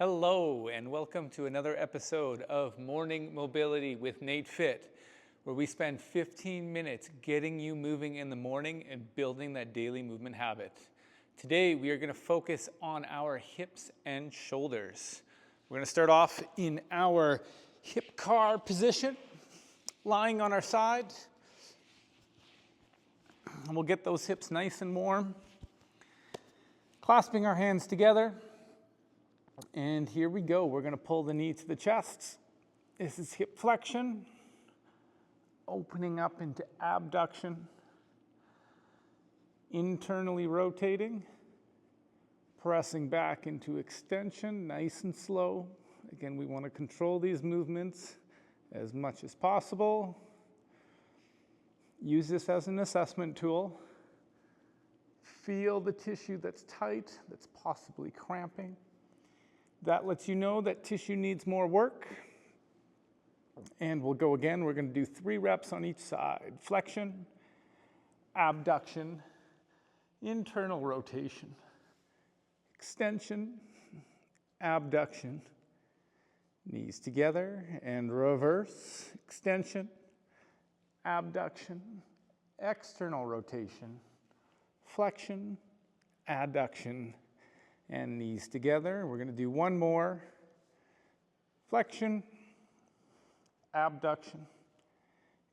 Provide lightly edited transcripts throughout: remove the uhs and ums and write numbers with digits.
Hello and welcome to another episode of Morning Mobility with NATEFIT, where we spend 15 minutes getting you moving in the morning and building that daily movement habit. Today we are going to focus on our hips and shoulders. We're going to start off in our hip car position, lying on our side, and we'll get those hips nice and warm, clasping our hands together. And here we go. We're going to pull the knee to the chest. This is hip flexion, opening up into abduction, internally rotating, pressing back into extension, nice and slow. Again, we want to control these movements as much as possible. Use this as an assessment tool. Feel the tissue that's tight, that's possibly cramping. That lets you know that tissue needs more work. And we'll go again. We're going to do 3 reps on each side. Flexion, abduction, internal rotation, extension, abduction, knees together and reverse, extension, abduction, external rotation, flexion, adduction, and knees together. We're going to do one more. Flexion, abduction,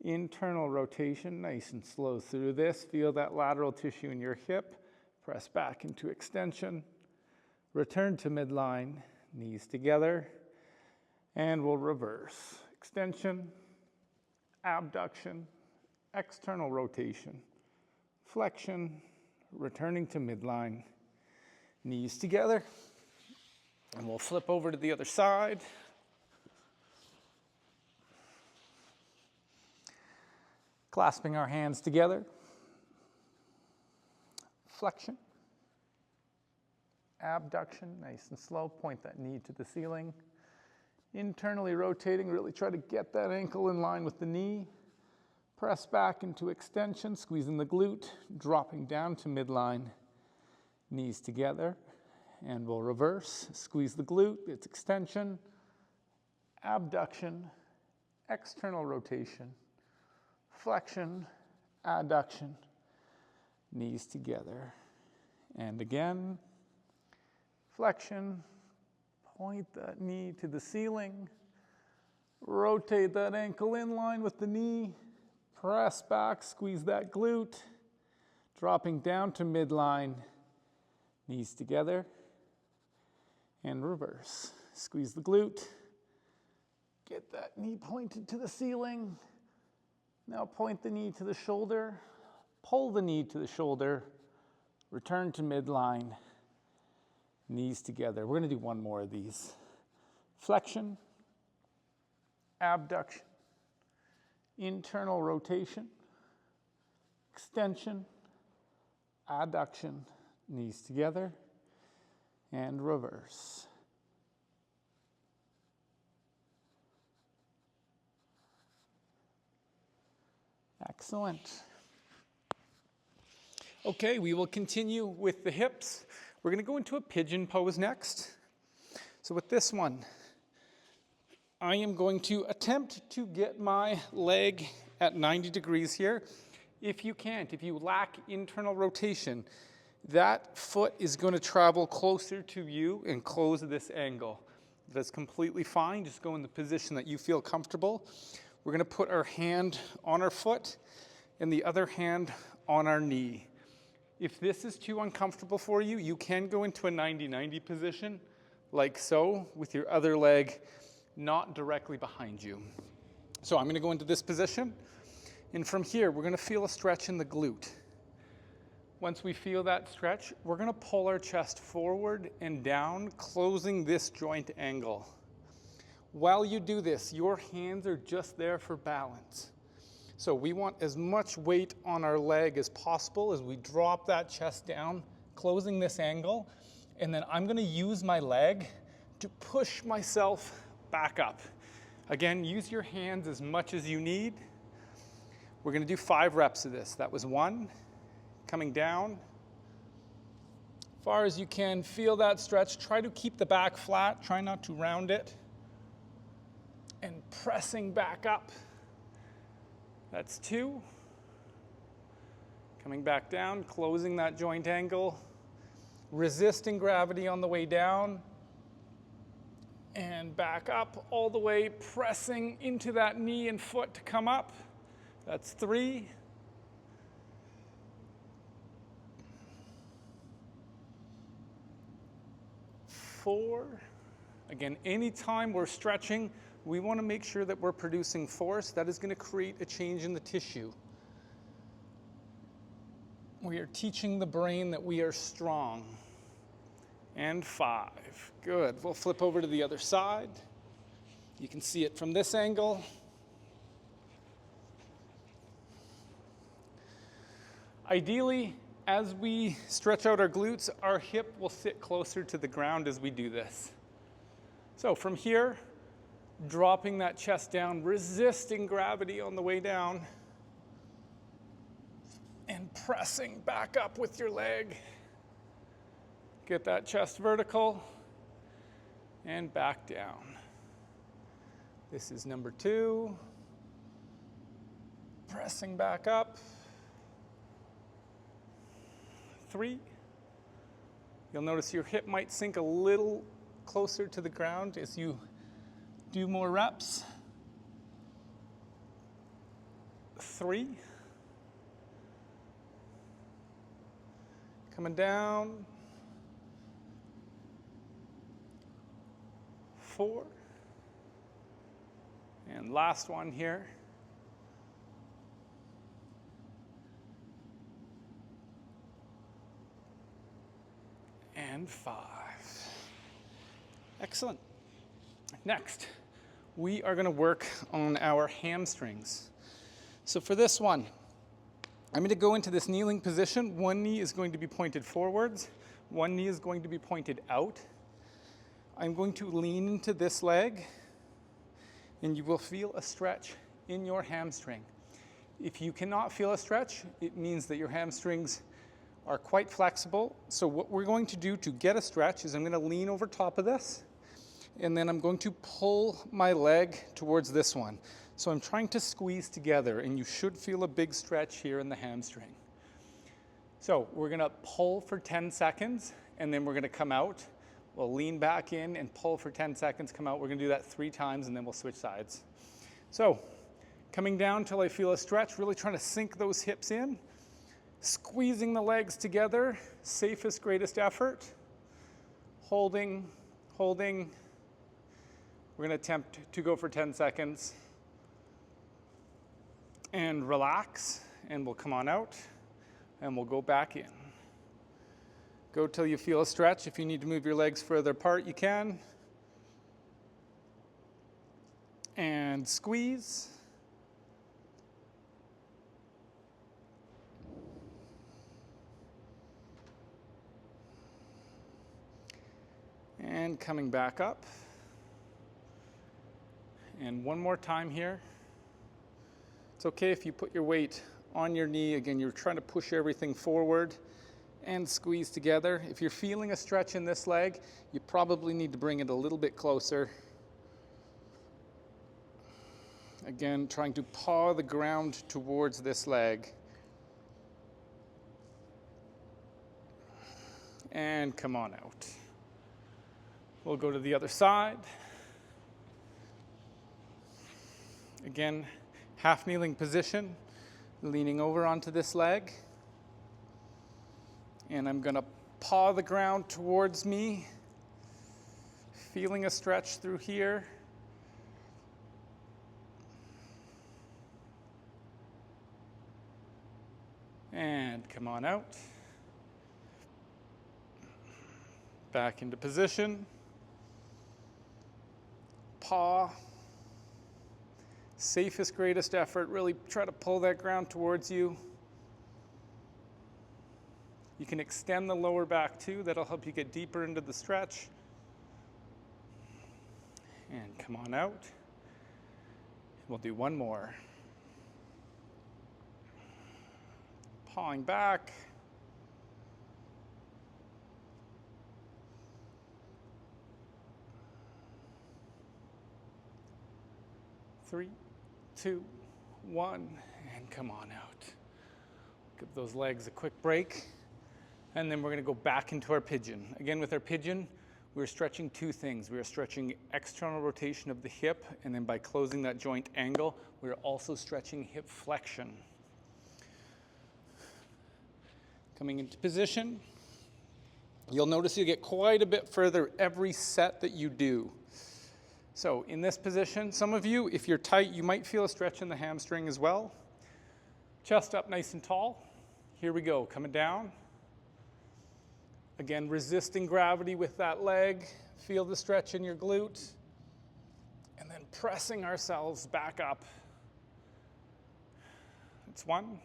internal rotation, nice and slow through this. Feel that lateral tissue in your hip. Press back into extension. Return to midline, knees together, and we'll reverse. Extension, abduction, external rotation, flexion, returning to midline, knees together, and we'll flip over to the other side. Clasping our hands together. Flexion. Abduction, nice and slow. Point that knee to the ceiling. Internally rotating, really try to get that ankle in line with the knee. Press back into extension, squeezing the glute, dropping down to midline. Knees together, and we'll reverse. Squeeze the glute, it's extension, abduction, external rotation, flexion, adduction, knees together. And again, flexion, point that knee to the ceiling, rotate that ankle in line with the knee, press back, squeeze that glute, dropping down to midline, knees together, and reverse. Squeeze the glute, get that knee pointed to the ceiling. Now point the knee to the shoulder, pull the knee to the shoulder, return to midline, knees together. We're going to do one more of these. Flexion, abduction, internal rotation, extension, adduction, knees together, and reverse. Excellent. Okay, we will continue with the hips. We're going to go into a pigeon pose next. So with this one, I am going to attempt to get my leg at 90 degrees here. If you can't, if you lack internal rotation, that foot is going to travel closer to you and close this angle. That's completely fine. Just go in the position that you feel comfortable. We're going to put our hand on our foot and the other hand on our knee. If this is too uncomfortable for you, you can go into a 90-90 position, like so, with your other leg not directly behind you. So I'm going to go into this position, and from here, we're going to feel a stretch in the glute. Once we feel that stretch, we're going to pull our chest forward and down, closing this joint angle. While you do this, your hands are just there for balance. So we want as much weight on our leg as possible as we drop that chest down, closing this angle, and then I'm going to use my leg to push myself back up. Again, use your hands as much as you need. We're going to do 5 reps of this. That was 1. Coming down, far as you can. Feel that stretch. Try to keep the back flat. Try not to round it. And pressing back up. That's 2. Coming back down, closing that joint angle. Resisting gravity on the way down. And back up all the way, pressing into that knee and foot to come up. That's 3. 4. Again, anytime we're stretching, we want to make sure that we're producing force. That is going to create a change in the tissue. We are teaching the brain that we are strong. And 5. Good. We'll flip over to the other side. You can see it from this angle. Ideally, as we stretch out our glutes, our hip will sit closer to the ground as we do this. So from here, dropping that chest down, resisting gravity on the way down, and pressing back up with your leg. Get that chest vertical, and back down. This is number 2. Pressing back up. 3. You'll notice your hip might sink a little closer to the ground as you do more reps. 3. Coming down. 4. And last one here. And 5. Excellent. Next, we are going to work on our hamstrings. So for this one, I'm going to go into this kneeling position. One knee is going to be pointed forwards. One knee is going to be pointed out. I'm going to lean into this leg, and you will feel a stretch in your hamstring. If you cannot feel a stretch, it means that your hamstrings are quite flexible. So what we're going to do to get a stretch is I'm going to lean over top of this, and then I'm going to pull my leg towards this one. So I'm trying to squeeze together, and you should feel a big stretch here in the hamstring. So we're going to pull for 10 seconds, and then we're going to come out. We'll lean back in and pull for 10 seconds, come out. We're going to do that 3 times, and then we'll switch sides. So coming down till I feel a stretch, really trying to sink those hips in. Squeezing the legs together, safest, greatest effort. Holding. We're going to attempt to go for 10 seconds. And relax, and we'll come on out, and we'll go back in. Go till you feel a stretch. If you need to move your legs further apart, you can. And squeeze. And coming back up. And one more time here. It's okay if you put your weight on your knee. Again, you're trying to push everything forward and squeeze together. If you're feeling a stretch in this leg, you probably need to bring it a little bit closer. Again, trying to paw the ground towards this leg. And come on out. We'll go to the other side. Again, half kneeling position, leaning over onto this leg. And I'm going to paw the ground towards me, feeling a stretch through here. And come on out. Back into position. Paw. Safest, greatest effort. Really try to pull that ground towards you. You can extend the lower back too. That'll help you get deeper into the stretch. And come on out. We'll do one more. Pawing back. 3, 2, 1, and come on out. Give those legs a quick break, and then we're going to go back into our pigeon. Again, with our pigeon, we're stretching two things. We are stretching external rotation of the hip, and then by closing that joint angle, we're also stretching hip flexion. Coming into position, you'll notice you get quite a bit further every set that you do. So in this position, some of you, if you're tight, you might feel a stretch in the hamstring as well. Chest up nice and tall. Here we go, coming down. Again, resisting gravity with that leg. Feel the stretch in your glute. And then pressing ourselves back up. It's 1.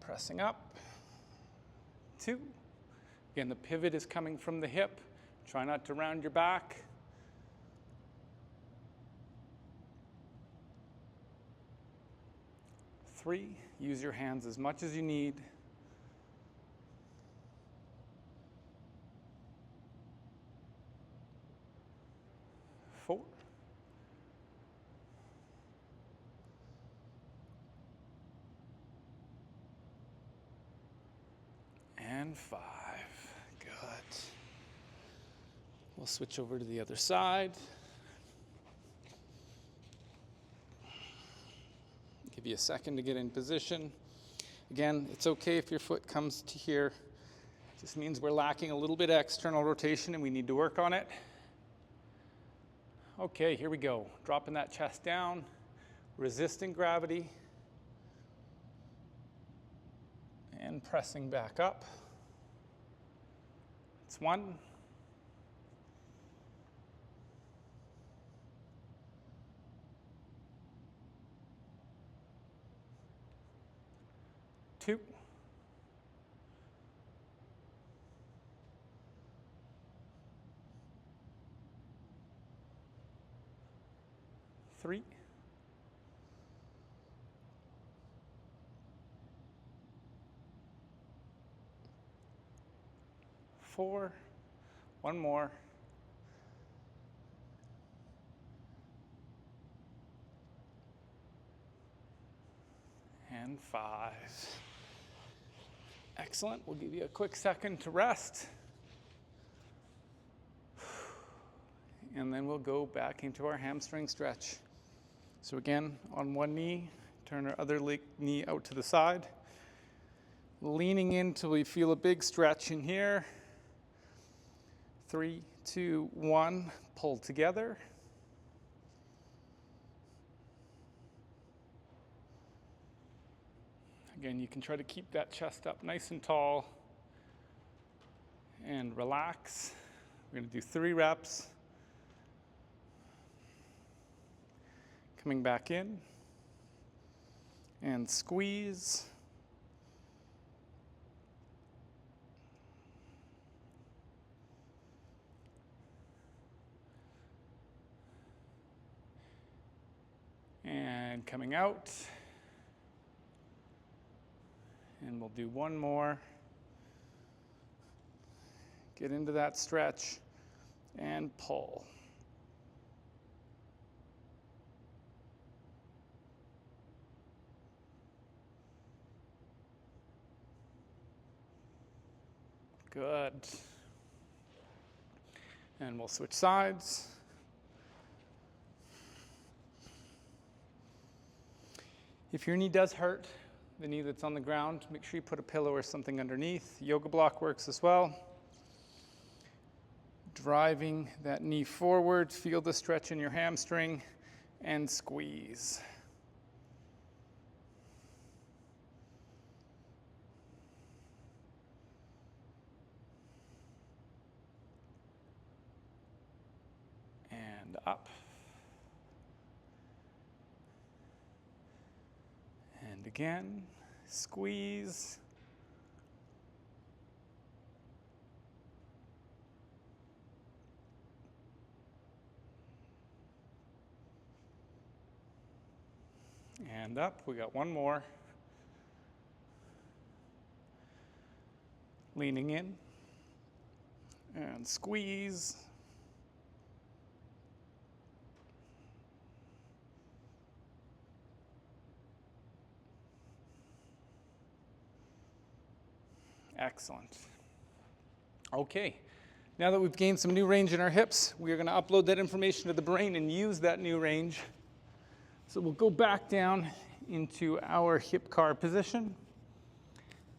Pressing up. 2. Again, the pivot is coming from the hip. Try not to round your back. 3, use your hands as much as you need. 4. And 5. Good. We'll switch over to the other side. Give you a second to get in position. Again, it's okay if your foot comes to here. It just means we're lacking a little bit of external rotation and we need to work on it. Okay, here we go. Dropping that chest down, resisting gravity, and pressing back up. It's 1. 2. 3. 4. 1 more. And 5. Excellent. We'll give you a quick second to rest. And then we'll go back into our hamstring stretch. So again, on one knee, turn our other knee out to the side. Leaning in till we feel a big stretch in here. 3, 2, 1, pull together. Again, you can try to keep that chest up nice and tall and relax. We're going to do 3 reps. Coming back in and squeeze. And coming out. And we'll do 1 more. Get into that stretch and pull. Good. And we'll switch sides. If your knee does hurt, the knee that's on the ground, make sure you put a pillow or something underneath. Yoga block works as well. Driving that knee forward, feel the stretch in your hamstring, and squeeze. And up. And again, squeeze. And up, we got 1 more. Leaning in And squeeze. Excellent. Okay, now that we've gained some new range in our hips, we are going to upload that information to the brain and use that new range. So we'll go back down into our hip car position.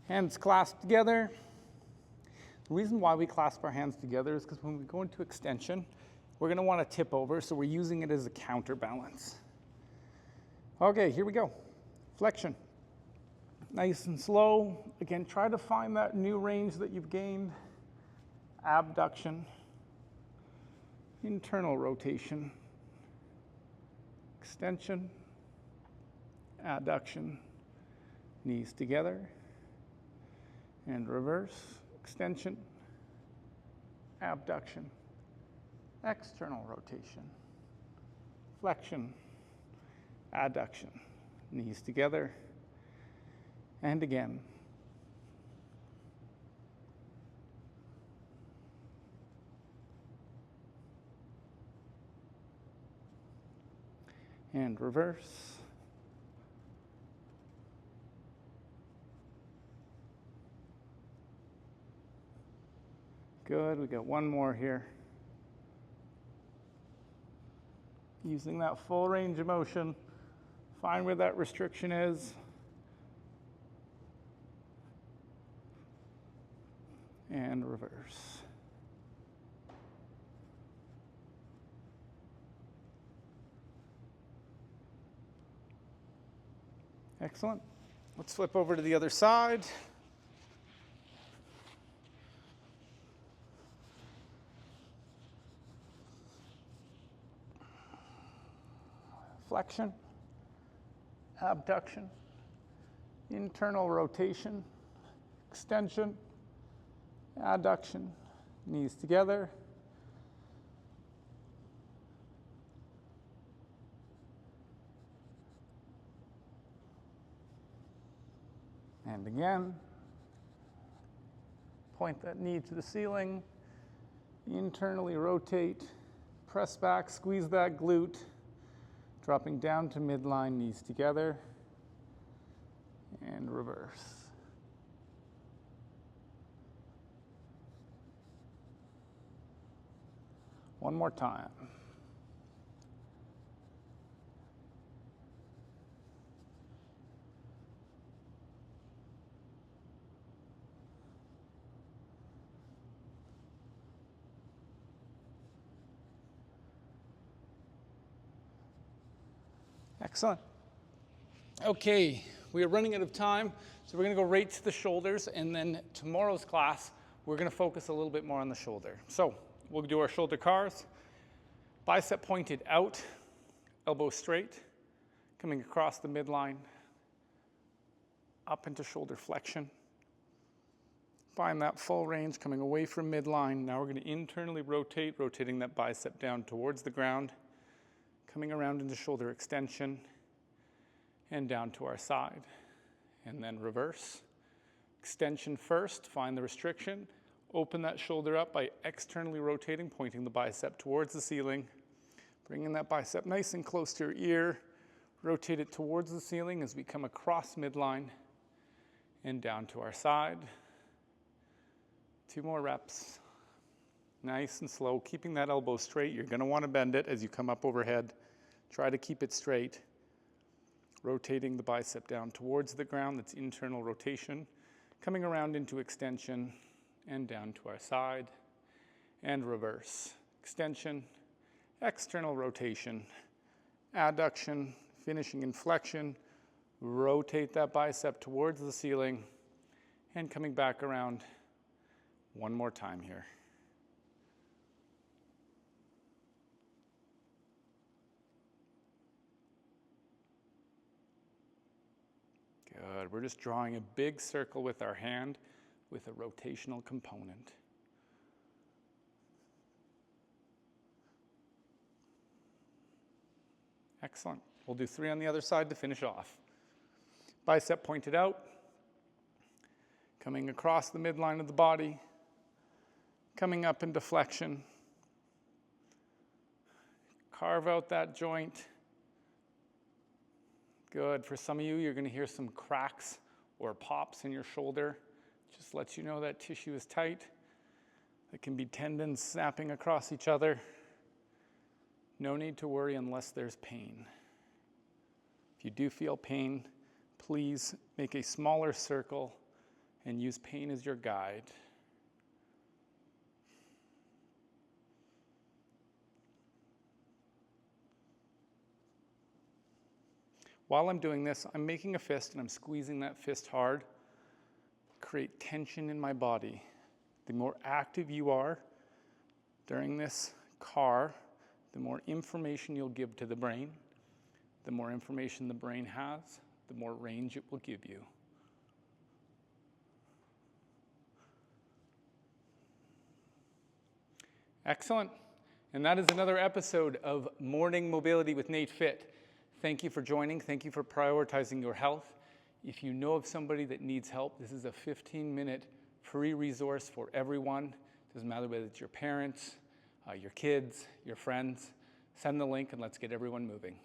Hands clasped together. The reason why we clasp our hands together is because when we go into extension, we're going to want to tip over, so we're using it as a counterbalance. Okay, here we go. Flexion. Nice and slow. Again, try to find that new range that you've gained. Abduction. Internal rotation. Extension. Adduction. Knees together. And reverse. Extension. Abduction. External rotation. Flexion. Adduction. Knees together. And again. And reverse. Good, we got one more here. Using that full range of motion, find where that restriction is. And reverse. Excellent. Let's flip over to the other side. Flexion, abduction, internal rotation, extension, adduction, knees together. And again, point that knee to the ceiling, internally rotate, press back, squeeze that glute, dropping down to midline, knees together, and reverse. One more time. Excellent. Okay, we are running out of time, so we're going to go right to the shoulders, and then tomorrow's class, we're going to focus a little bit more on the shoulder. So we'll do our shoulder cars. Bicep pointed out, elbow straight, coming across the midline, up into shoulder flexion. Find that full range coming away from midline. Now we're going to internally rotate, rotating that bicep down towards the ground, coming around into shoulder extension, and down to our side. And then reverse. Extension first, find the restriction. Open that shoulder up by externally rotating, pointing the bicep towards the ceiling. Bringing that bicep nice and close to your ear. Rotate it towards the ceiling as we come across midline and down to our side. 2 more reps. Nice and slow, keeping that elbow straight. You're going to want to bend it as you come up overhead. Try to keep it straight. Rotating the bicep down towards the ground, that's internal rotation. Coming around into extension and down to our side. And reverse. Extension, external rotation, adduction, finishing in flexion. Rotate that bicep towards the ceiling and coming back around one more time here. Good. We're just drawing a big circle with our hand with a rotational component. Excellent. We'll do 3 on the other side to finish off. Bicep pointed out, coming across the midline of the body, coming up into flexion. Carve out that joint. Good. For some of you, you're going to hear some cracks or pops in your shoulder. Just lets you know that tissue is tight. It can be tendons snapping across each other. No need to worry unless there's pain. If you do feel pain, please make a smaller circle and use pain as your guide. While I'm doing this, I'm making a fist and I'm squeezing that fist hard. Create tension in my body. The more active you are during this CAR, the more information you'll give to the brain. The more information the brain has, the more range it will give you. Excellent. And that is another episode of Morning Mobility with NATEFIT. Thank you for joining. Thank you for prioritizing your health. If you know of somebody that needs help, this is a 15-minute free resource for everyone. It doesn't matter whether it's your parents, your kids, your friends. Send the link and let's get everyone moving.